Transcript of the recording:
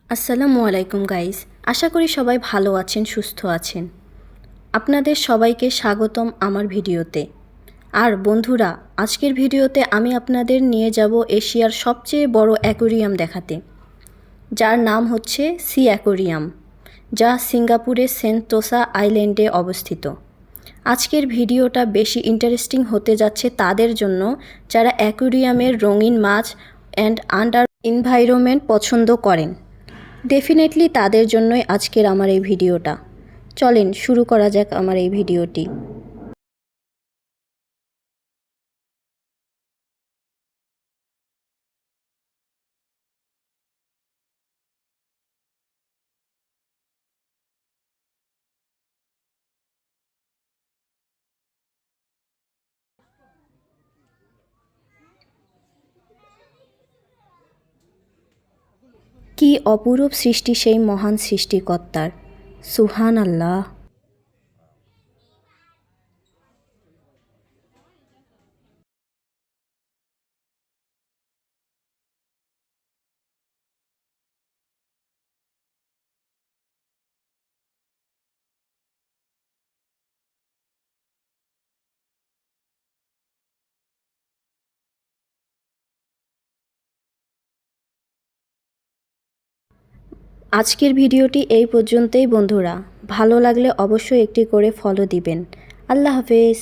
আসসালামু আলাইকুম গাইস। আশা করি সবাই ভালো আছেন, সুস্থ আছেন। আপনাদের সবাইকে স্বাগতম আমার ভিডিওতে। আর বন্ধুরা, আজকের ভিডিওতে আমি আপনাদের নিয়ে যাব এশিয়ার সবচেয়ে বড় অ্যাকোরিয়াম দেখাতে, যার নাম হচ্ছে সি অ্যাকোরিয়াম, যা সিঙ্গাপুরের সেন্টোসা আইল্যান্ডে অবস্থিত। আজকের ভিডিওটা বেশি ইন্টারেস্টিং হতে যাচ্ছে তাদের জন্য যারা অ্যাকোরিয়ামের রঙিন মাছ অ্যান্ড আন্ডার এনভায়রনমেন্ট পছন্দ করেন। ডেফিনেটলি তাদের জন্যই আজকের আমার এই ভিডিওটা। চলেন শুরু করা যাক আমার এই ভিডিওটি। কি অপরূপ সৃষ্টি সেই মহান সৃষ্টিকর্তার! সুবহানাল্লাহ। আজকের ভিডিওটি এই পর্যন্তই বন্ধুরা। ভালো লাগলে অবশ্যই একটি করে ফলো দিবেন। আল্লাহ হাফেজ।